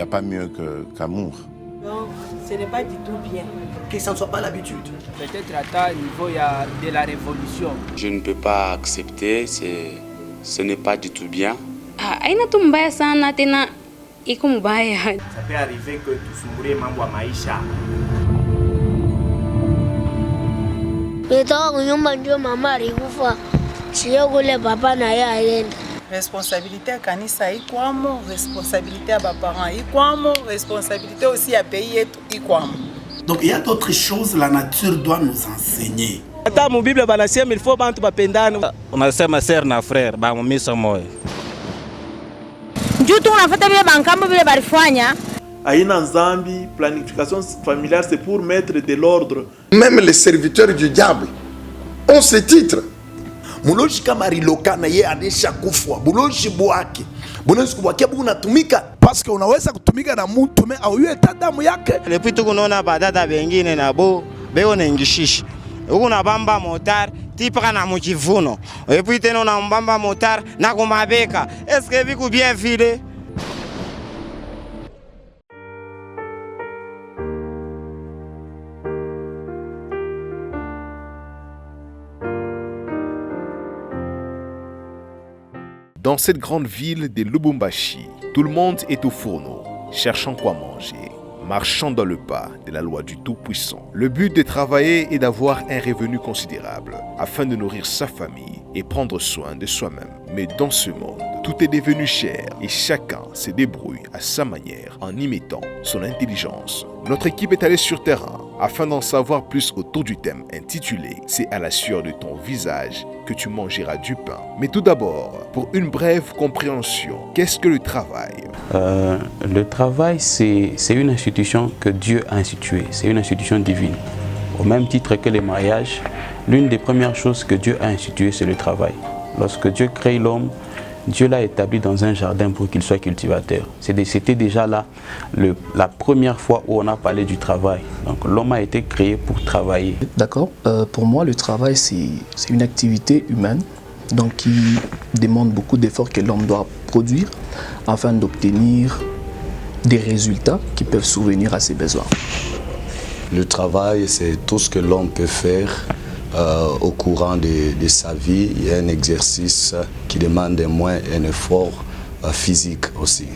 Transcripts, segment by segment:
pas mieux qu'amour. Non, ce n'est pas du tout bien. Que ça ne soit pas l'habitude. Peut-être à tel niveau, il y a de la révolution. Je ne peux pas accepter, ce n'est pas du tout bien. Ça peut arriver que tusumbulie mambo ya maisha. Responsabilité ya kanisa ikwamo, responsabilité ya baparents ikwamo, responsabilité aussi ya pays yetu ikwamo. Donc il y a d'autres choses la nature doit nous enseigner. Hata mu Biblia banasema il faut bantu bapendane. Unasema ser na frère ba mumisa moyo. Juu tu unafuata vile bankambo vile barifanya. Aina nzambi, planification familiale, c'est pour mettre de l'ordre. Même les serviteurs du diable ont ce titre. Muloji kama riloka na ye anesha kufwa. Muloji bwake. Muloji kubwakia bunatumika. Parce que unaweza kutumika na mtu me au yeye damu yake. Lepi tukunaona badada wengine nabo beo na ngishishi. Huko na bamba motar tipaka na mukivuno. Epi tena na mbamba motar na kumabeka. Est-ce que viku bien filé? Dans cette grande ville de Lubumbashi, tout le monde est au fourneau, cherchant quoi manger, marchant dans le pas de la loi du Tout-Puissant. Le but de travailler est d'avoir un revenu considérable, afin de nourrir sa famille et prendre soin de soi-même. Mais dans ce monde, tout est devenu cher et chacun se débrouille à sa manière en y mettant son intelligence. Notre équipe est allée sur terrain afin d'en savoir plus autour du thème intitulé « C'est à la sueur de ton visage que tu mangeras du pain ». Mais tout d'abord, pour une brève compréhension, qu'est-ce que le travail? Le travail, c'est une institution que Dieu a instituée, c'est une institution divine. Au même titre que les mariages, l'une des premières choses que Dieu a instituées, c'est le travail. Lorsque Dieu crée l'homme, Dieu l'a établi dans un jardin pour qu'il soit cultivateur. C'était déjà là la première fois où on a parlé du travail. Donc l'homme a été créé pour travailler. D'accord. Pour moi, le travail, c'est une activité humaine donc qui demande beaucoup d'efforts que l'homme doit produire afin d'obtenir des résultats qui peuvent souvenir à ses besoins. Le travail, c'est tout ce que l'homme peut faire au courant de sa vie. Il y a un exercice qui demande moins un effort physique aussi.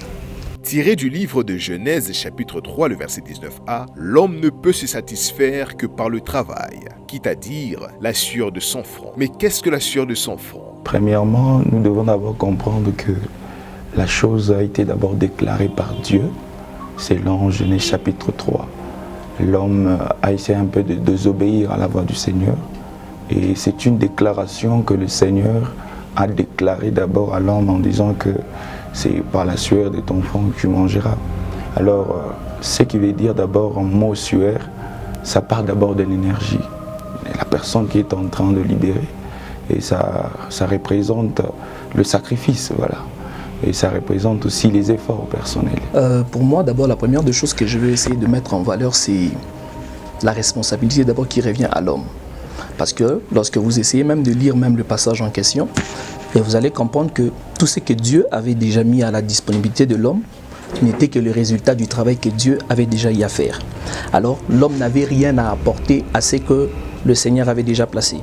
Tiré du livre de Genèse chapitre 3, le verset 19a, l'homme ne peut se satisfaire que par le travail, quitte à dire la sueur de son front. Mais qu'est-ce que la sueur de son front? Premièrement, nous devons d'abord comprendre que la chose a été d'abord déclarée par Dieu. C'est dans Genèse chapitre 3. L'homme a essayé un peu de désobéir à la voix du Seigneur. Et c'est une déclaration que le Seigneur a déclarée d'abord à l'homme en disant que c'est par la sueur de ton front que tu mangeras. Alors, ce qui veut dire d'abord en mot sueur, ça part d'abord de l'énergie. La personne qui est en train de libérer. Et ça représente le sacrifice, voilà. Et ça représente aussi les efforts personnels. Pour moi, d'abord, la première des choses que je vais essayer de mettre en valeur, c'est la responsabilité d'abord qui revient à l'homme. Parce que lorsque vous essayez même de lire même le passage en question, et vous allez comprendre que tout ce que Dieu avait déjà mis à la disponibilité de l'homme n'était que le résultat du travail que Dieu avait déjà eu à faire. Alors l'homme n'avait rien à apporter à ce que le Seigneur avait déjà placé.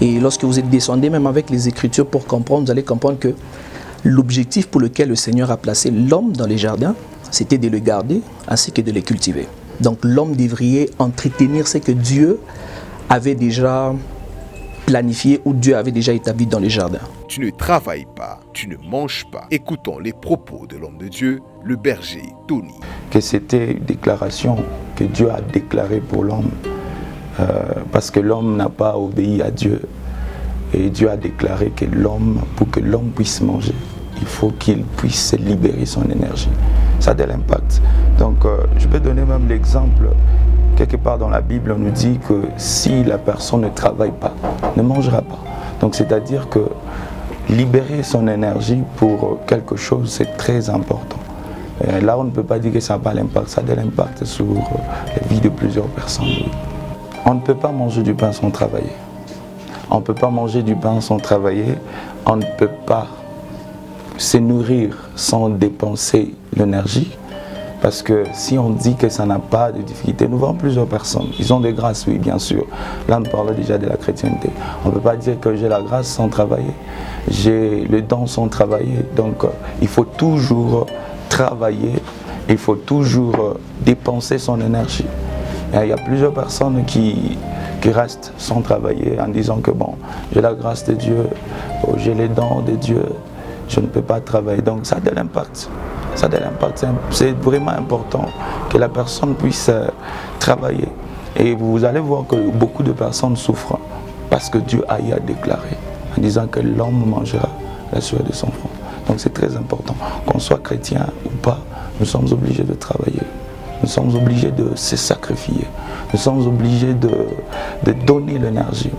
Et lorsque vous êtes descendu même avec les Écritures pour comprendre, vous allez comprendre que l'objectif pour lequel le Seigneur a placé l'homme dans les jardins, c'était de le garder ainsi que de le cultiver. Donc l'homme devrait entretenir ce que Dieu avait déjà planifié ou Dieu avait déjà établi dans les jardins. Tu ne travailles pas, tu ne manges pas. Écoutons les propos de l'homme de Dieu, le berger Tony. Que c'était une déclaration que Dieu a déclarée pour l'homme, parce que l'homme n'a pas obéi à Dieu. Et Dieu a déclaré que l'homme, pour que l'homme puisse manger, il faut qu'il puisse libérer son énergie. Ça a de l'impact. Donc je peux donner même l'exemple. Quelque part dans la Bible, on nous dit que si la personne ne travaille pas, ne mangera pas. Donc c'est-à-dire que libérer son énergie pour quelque chose, c'est très important. Et là, on ne peut pas dire que ça n'a pas l'impact, ça a de l'impact sur la vie de plusieurs personnes. On ne peut pas manger du pain sans travailler. On ne peut pas manger du pain sans travailler. On ne peut pas se nourrir sans dépenser l'énergie. Parce que si on dit que ça n'a pas de difficulté, nous voyons plusieurs personnes. Ils ont des grâces, oui, bien sûr. Là, on parle déjà de la chrétienté. On ne peut pas dire que j'ai la grâce sans travailler. J'ai le don sans travailler. Donc, il faut toujours travailler. Il faut toujours dépenser son énergie. Et il y a plusieurs personnes qui restent sans travailler en disant que bon, j'ai la grâce de Dieu, j'ai les dons de Dieu, je ne peux pas travailler. Donc ça a de l'impact. Ça a de l'impact. C'est vraiment important que la personne puisse travailler. Et vous allez voir que beaucoup de personnes souffrent parce que Dieu a déclaré en disant que l'homme mangera la sueur de son front. Donc c'est très important. Qu'on soit chrétien ou pas, nous sommes obligés de travailler. Nous sommes obligés de se sacrifier. Nous sommes obligés de donner l'énergie.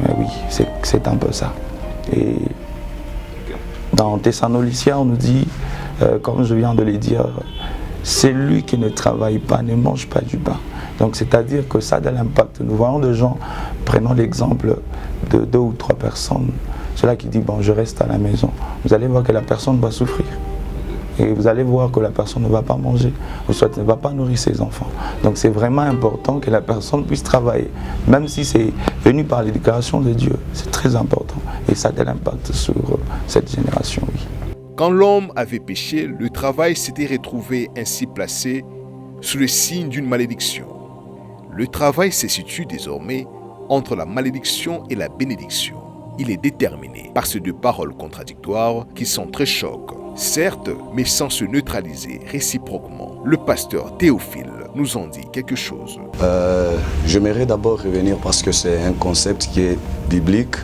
Mais oui, c'est un peu ça. Et dans Thessaloniciens, on nous dit, comme je viens de le dire, celui qui ne travaille pas ne mange pas du pain. Donc c'est-à-dire que ça a de l'impact. Nous voyons des gens, prenons l'exemple de 2 ou 3 personnes, ceux-là qui disent, bon, je reste à la maison. Vous allez voir que la personne va souffrir. Et vous allez voir que la personne ne va pas manger, ou soit ne va pas nourrir ses enfants. Donc c'est vraiment important que la personne puisse travailler. Même si c'est venu par les déclarations de Dieu, c'est très important. Et ça a de l'impact sur cette génération, oui. Quand l'homme avait péché, le travail s'était retrouvé ainsi placé sous le signe d'une malédiction. Le travail se situe désormais entre la malédiction et la bénédiction. Il est déterminé par ces 2 paroles contradictoires qui sont très choquantes. Certes, mais sans se neutraliser réciproquement. Le pasteur Théophile nous en dit quelque chose. J'aimerais d'abord revenir, parce que c'est un concept qui est biblique,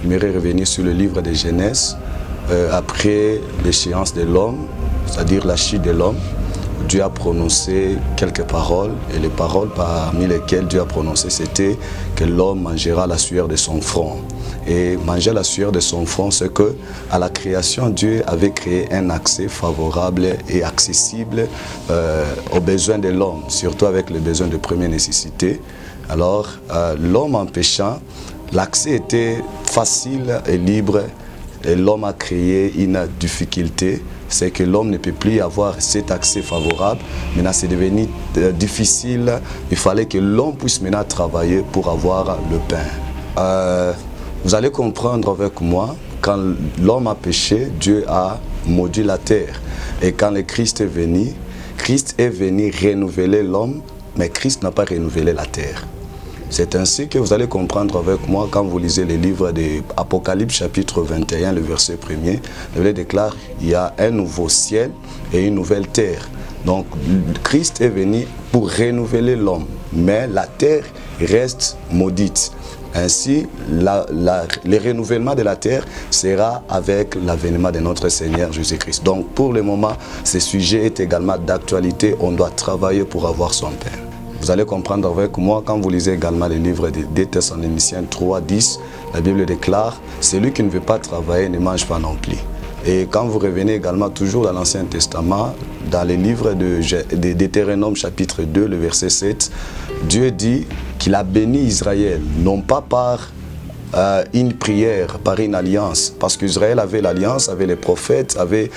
j'aimerais revenir sur le livre de Genèse. Après l'échéance de l'homme, c'est-à-dire la chute de l'homme, Dieu a prononcé quelques paroles, et les paroles parmi lesquelles Dieu a prononcé, c'était que l'homme mangera la sueur de son front. Et manger la sueur de son front, c'est que à la création, Dieu avait créé un accès favorable et accessible aux besoins de l'homme, surtout avec les besoins de première nécessité. Alors, l'homme en péchant, l'accès était facile et libre, et l'homme a créé une difficulté. C'est que l'homme ne peut plus avoir cet accès favorable. Maintenant, c'est devenu difficile. Il fallait que l'homme puisse maintenant travailler pour avoir le pain. Vous allez comprendre avec moi, quand l'homme a péché, Dieu a maudit la terre. Et quand le Christ est venu renouveler l'homme, mais Christ n'a pas renouvelé la terre. C'est ainsi que vous allez comprendre avec moi quand vous lisez les livres de Apocalypse chapitre 21, le verset 1er. La Bible déclare qu'il y a un nouveau ciel et une nouvelle terre. Donc Christ est venu pour renouveler l'homme, mais la terre reste maudite. Ainsi, le renouvellement de la terre sera avec l'avènement de notre Seigneur Jésus-Christ. Donc pour le moment, ce sujet est également d'actualité. On doit travailler pour avoir son pain. Vous allez comprendre avec moi quand vous lisez également les livres de 2 Thessaloniciens 3, 10, la Bible déclare « Celui qui ne veut pas travailler ne mange pas non plus ». Et quand vous revenez également toujours dans l'Ancien Testament, dans les livres de Deutéronome chapitre 2, le verset 7, Dieu dit qu'il a béni Israël, non pas par une prière, par une alliance, parce qu'Israël avait l'alliance, avait les prophètes, avait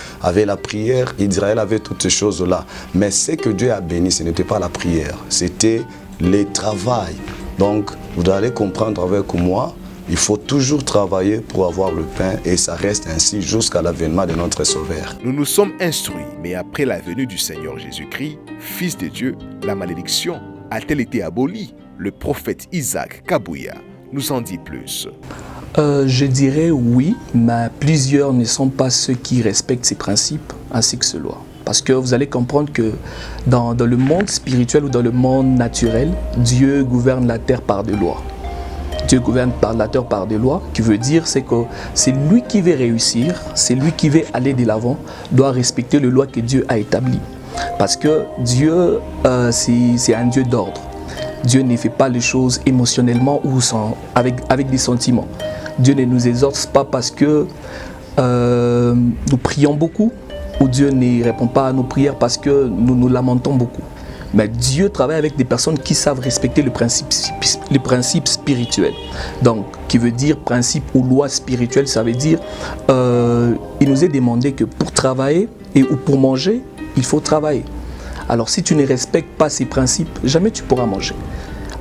la prière, Israël avait toutes ces choses-là. Mais ce que Dieu a béni, ce n'était pas la prière, c'était le travail. Donc, vous allez comprendre avec moi, il faut toujours travailler pour avoir le pain et ça reste ainsi jusqu'à l'avènement de notre Sauveur. Nous nous sommes instruits, mais après la venue du Seigneur Jésus-Christ, Fils de Dieu, la malédiction a-t-elle été abolie? Le prophète Isaac Kabouya nous en dit plus. Je dirais oui, mais plusieurs ne sont pas ceux qui respectent ces principes ainsi que ces lois. Parce que vous allez comprendre que dans le monde spirituel ou dans le monde naturel, Dieu gouverne la terre par des lois. Dieu gouverne la terre par des lois, qui veut dire c'est que c'est lui qui veut réussir, c'est lui qui veut aller de l'avant, doit respecter les lois que Dieu a établies. Parce que Dieu, c'est un Dieu d'ordre. Dieu ne fait pas les choses émotionnellement ou avec des sentiments. Dieu ne nous exhorte pas parce que nous prions beaucoup, ou Dieu ne répond pas à nos prières parce que nous nous lamentons beaucoup. Mais Dieu travaille avec des personnes qui savent respecter les principes spirituels. Donc, qui veut dire principe ou loi spirituelle, ça veut dire il nous est demandé que pour travailler ou pour manger, il faut travailler. Alors si tu ne respectes pas ces principes, jamais tu pourras manger.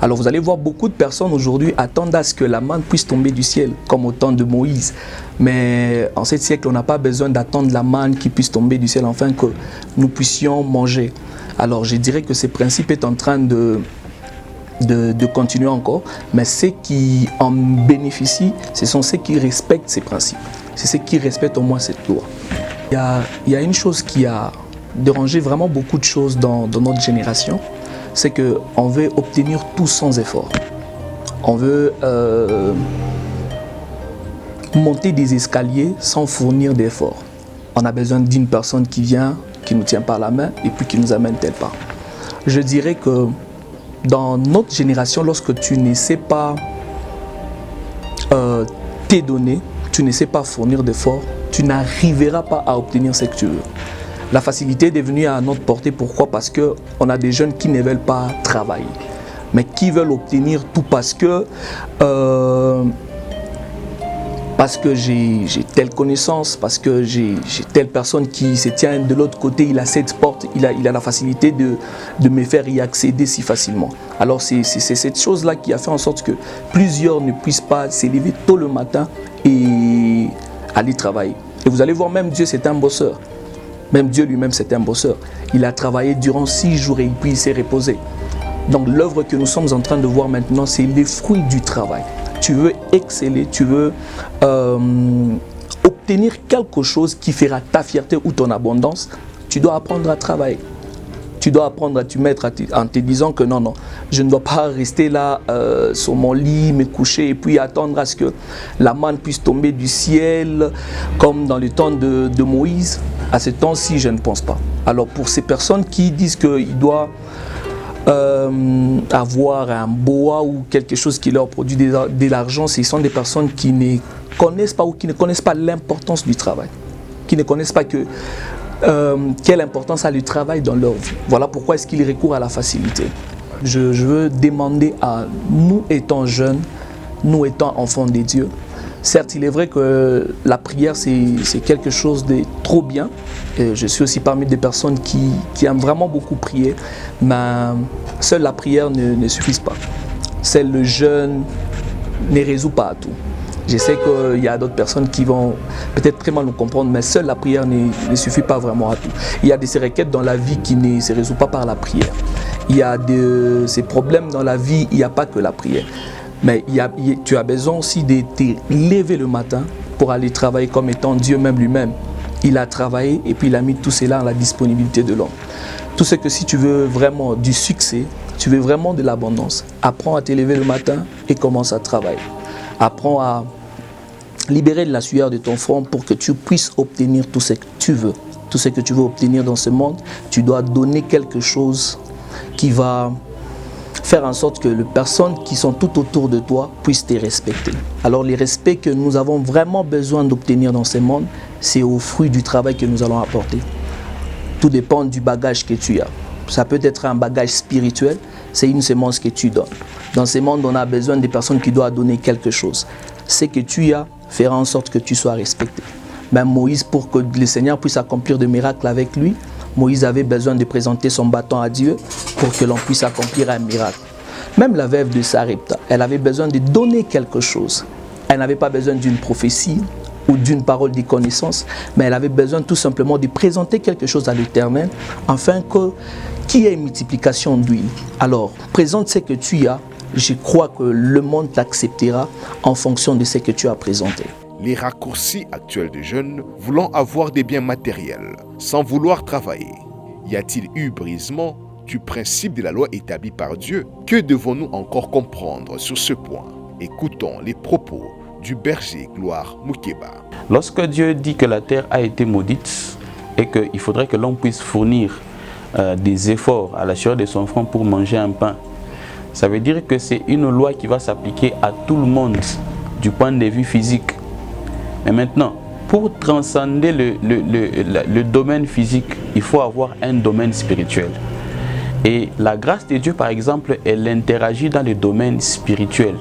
Alors vous allez voir beaucoup de personnes aujourd'hui attendent à ce que la manne puisse tomber du ciel, comme au temps de Moïse. Mais en ce siècle, on n'a pas besoin d'attendre la manne qui puisse tomber du ciel afin que nous puissions manger. Alors je dirais que ce principe est en train de continuer encore, mais ceux qui en bénéficient, ce sont ceux qui respectent ces principes. C'est ceux qui respectent au moins cette loi. Il y a une chose qui a dérangé vraiment beaucoup de choses dans notre génération, c'est qu'on veut obtenir tout sans effort. On veut monter des escaliers sans fournir d'efforts. On a besoin d'une personne qui vient, qui nous tient par la main et puis qui nous amène tel pas. Je dirais que dans notre génération, lorsque tu ne sais pas t'édonner, tu ne sais pas fournir d'efforts, tu n'arriveras pas à obtenir ce que tu veux. La facilité est devenue à notre portée. Pourquoi? Parce qu'on a des jeunes qui ne veulent pas travailler, mais qui veulent obtenir tout parce que j'ai telle connaissance, parce que j'ai telle personne qui se tient de l'autre côté, il a cette porte, il a la facilité de me faire y accéder si facilement. Alors c'est cette chose-là qui a fait en sorte que plusieurs ne puissent pas s'élever tôt le matin et aller travailler. Et vous allez voir, même Dieu c'est un bosseur. Même Dieu lui-même c'est un bosseur. Il a travaillé durant 6 jours et puis il s'est reposé. Donc l'œuvre que nous sommes en train de voir maintenant, c'est les fruits du travail. Tu veux exceller, tu veux obtenir quelque chose qui fera ta fierté ou ton abondance, tu dois apprendre à travailler. Tu dois apprendre à te mettre en te disant que non, je ne dois pas rester là sur mon lit, me coucher et puis attendre à ce que la manne puisse tomber du ciel comme dans le temps de Moïse. À ce temps-ci, je ne pense pas. Alors pour ces personnes qui disent qu'ils doivent avoir un boa ou quelque chose qui leur produit de l'argent, ce sont des personnes qui ne connaissent pas ou qui ne connaissent pas l'importance du travail, qui ne connaissent pas quelle importance a le travail dans leur vie. Voilà pourquoi est-ce qu'ils recourent à la facilité. Je veux demander à nous étant jeunes, nous étant enfants des dieux, certes il est vrai que la prière c'est quelque chose de trop bien. Et je suis aussi parmi des personnes qui aiment vraiment beaucoup prier, mais seule la prière ne suffit pas. Seul le jeûne ne résout pas à tout. Je sais qu'il y a d'autres personnes qui vont peut-être très mal nous comprendre, mais seule la prière ne suffit pas vraiment à tout. Il y a des requêtes dans la vie qui ne se résolvent pas par la prière. Il y a ces problèmes dans la vie, il n'y a pas que la prière. Mais tu as besoin aussi de te lever le matin pour aller travailler comme étant Dieu même lui-même. Il a travaillé et puis il a mis tout cela à la disponibilité de l'homme. Tout ce que si tu veux vraiment du succès, tu veux vraiment de l'abondance, apprends à te lever le matin et commence à travailler. Apprends à libérer de la sueur de ton front pour que tu puisses obtenir tout ce que tu veux. Tout ce que tu veux obtenir dans ce monde, tu dois donner quelque chose qui va faire en sorte que les personnes qui sont tout autour de toi puissent te respecter. Alors les respects que nous avons vraiment besoin d'obtenir dans ce monde, c'est au fruit du travail que nous allons apporter. Tout dépend du bagage que tu as. Ça peut être un bagage spirituel, c'est une semence que tu donnes. Dans ce monde, on a besoin des personnes qui doivent donner quelque chose. Ce que tu as fera en sorte que tu sois respecté. Même Moïse, pour que le Seigneur puisse accomplir des miracles avec lui, Moïse avait besoin de présenter son bâton à Dieu pour que l'on puisse accomplir un miracle. Même la veuve de Sarepta, elle avait besoin de donner quelque chose. Elle n'avait pas besoin d'une prophétie ou d'une parole de connaissance, mais elle avait besoin tout simplement de présenter quelque chose à l'Éternel afin qu'il y ait une multiplication d'huile. Alors, présente ce que tu as, je crois que le monde t'acceptera en fonction de ce que tu as présenté. Les raccourcis actuels des jeunes voulant avoir des biens matériels sans vouloir travailler. Y a-t-il eu brisement du principe de la loi établie par Dieu? Que devons-nous encore comprendre sur ce point? Écoutons les propos du berger Gloire Moukeba. Lorsque Dieu dit que la terre a été maudite et qu'il faudrait que l'on puisse fournir des efforts à la sueur de son front pour manger un pain, ça veut dire que c'est une loi qui va s'appliquer à tout le monde du point de vue physique. Mais maintenant, pour transcender le domaine physique, il faut avoir un domaine spirituel. Et la grâce de Dieu, par exemple, elle interagit dans le domaine spirituel.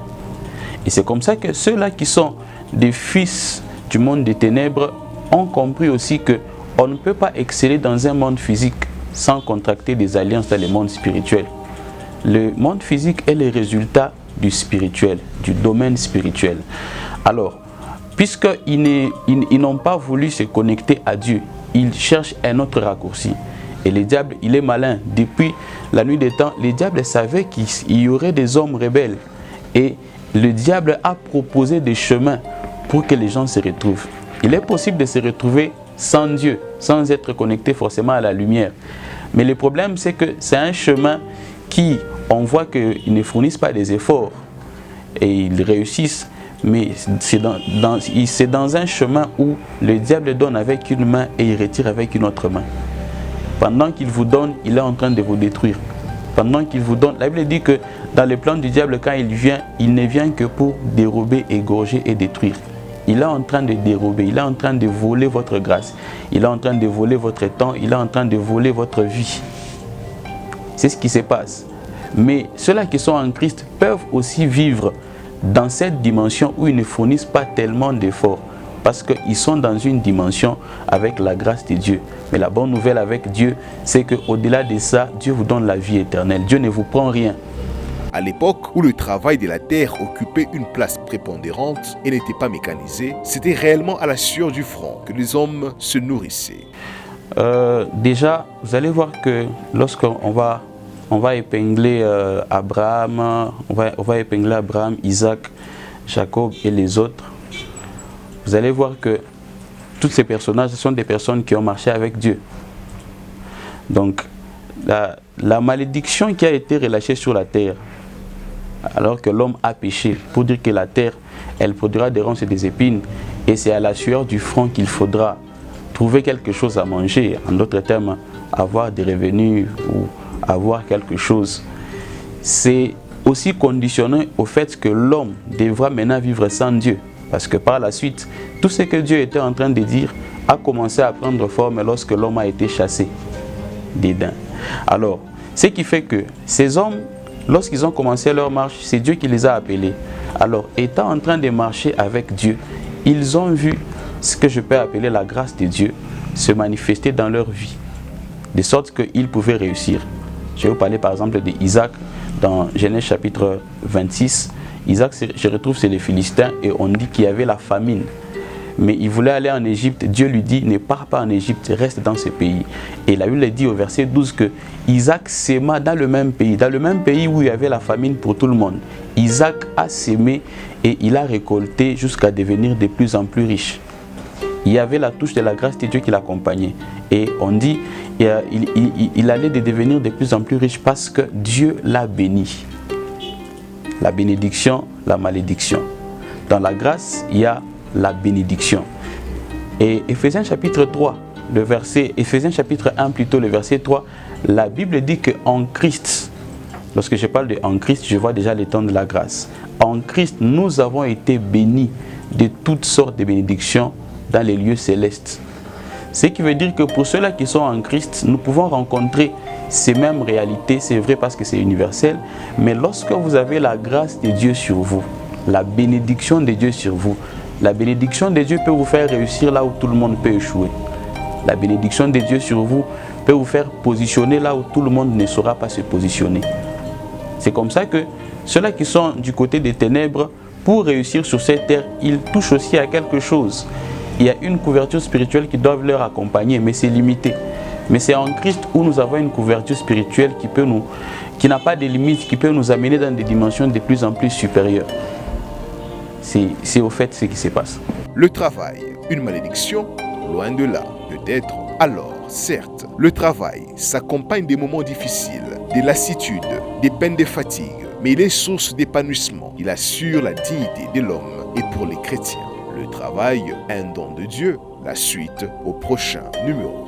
Et c'est comme ça que ceux-là qui sont des fils du monde des ténèbres ont compris aussi qu'on ne peut pas exceller dans un monde physique sans contracter des alliances dans le monde spirituel. Le monde physique est le résultat du spirituel, du domaine spirituel. Alors, puisqu'ils n'ont pas voulu se connecter à Dieu, ils cherchent un autre raccourci. Et le diable, il est malin. Depuis la nuit des temps, le diable savait qu'il y aurait des hommes rebelles. Et le diable a proposé des chemins pour que les gens se retrouvent. Il est possible de se retrouver sans Dieu, sans être connecté forcément à la lumière. Mais le problème, c'est que c'est un chemin qui, on voit qu'ils ne fournissent pas des efforts et ils réussissent, mais c'est dans un chemin où le diable donne avec une main et il retire avec une autre main. Pendant qu'il vous donne, il est en train de vous détruire. Pendant qu'il vous donne, la Bible dit que dans le plan du diable, quand il vient, il ne vient que pour dérober, égorger et détruire. Il est en train de dérober, il est en train de voler votre grâce, il est en train de voler votre temps, il est en train de voler votre vie. C'est ce qui se passe. Mais ceux-là qui sont en Christ peuvent aussi vivre dans cette dimension où ils ne fournissent pas tellement d'efforts, parce qu'ils sont dans une dimension avec la grâce de Dieu. Mais la bonne nouvelle avec Dieu, c'est qu'au-delà de ça, Dieu vous donne la vie éternelle. Dieu ne vous prend rien. À l'époque où le travail de la terre occupait une place prépondérante et n'était pas mécanisé, c'était réellement à la sueur du front que les hommes se nourrissaient. Déjà, vous allez voir que lorsqu'on va épingler Abraham, on va épingler Abraham, Isaac, Jacob et les autres, vous allez voir que tous ces personnages sont des personnes qui ont marché avec Dieu. Donc, la malédiction qui a été relâchée sur la terre, alors que l'homme a péché, pour dire que la terre, elle produira des ronces et des épines, et c'est à la sueur du front qu'il faudra trouver quelque chose à manger, en d'autres termes, avoir des revenus ou avoir quelque chose. C'est aussi conditionné au fait que l'homme devra maintenant vivre sans Dieu. Parce que par la suite, tout ce que Dieu était en train de dire a commencé à prendre forme lorsque l'homme a été chassé d'Éden. Alors, ce qui fait que ces hommes, lorsqu'ils ont commencé leur marche, c'est Dieu qui les a appelés. Alors, étant en train de marcher avec Dieu, ils ont vu ce que je peux appeler la grâce de Dieu se manifester dans leur vie, de sorte qu'ils pouvaient réussir. Je vais vous parler par exemple d'Isaac dans Genèse chapitre 26. Isaac, je retrouve, c'est les Philistins et on dit qu'il y avait la famine. Mais il voulait aller en Égypte. Dieu lui dit, ne pars pas en Égypte, reste dans ce pays. Et la Bible dit au verset 12 que Isaac sema dans le même pays où il y avait la famine pour tout le monde. Isaac a sémé et il a récolté jusqu'à devenir de plus en plus riche. Il y avait la touche de la grâce de Dieu qui l'accompagnait. Et on dit, il allait devenir de plus en plus riche parce que Dieu l'a béni. La bénédiction, la malédiction. Dans la grâce, il y a la bénédiction. Et Éphésiens chapitre 3, Éphésiens chapitre 1 plutôt, le verset 3, la Bible dit qu'en Christ, lorsque je parle de en Christ, je vois déjà les temps de la grâce. En Christ, nous avons été bénis de toutes sortes de bénédictions dans les lieux célestes. Ce qui veut dire que pour ceux-là qui sont en Christ, nous pouvons rencontrer ces mêmes réalités, c'est vrai parce que c'est universel, mais lorsque vous avez la grâce de Dieu sur vous, la bénédiction de Dieu sur vous, la bénédiction de Dieu peut vous faire réussir là où tout le monde peut échouer. La bénédiction de Dieu sur vous peut vous faire positionner là où tout le monde ne saura pas se positionner. C'est comme ça que ceux-là qui sont du côté des ténèbres, pour réussir sur cette terre, ils touchent aussi à quelque chose. Il y a une couverture spirituelle qui doit leur accompagner, mais c'est limité. Mais c'est en Christ où nous avons une couverture spirituelle qui n'a pas de limites, qui peut nous amener dans des dimensions de plus en plus supérieures. C'est au fait ce qui se passe. Le travail, une malédiction? Loin de là, peut-être. Alors, certes, le travail s'accompagne des moments difficiles, des lassitudes, des peines de fatigue, mais il est source d'épanouissement. Il assure la dignité de l'homme et pour les chrétiens. Le travail, un don de Dieu. La suite au prochain numéro.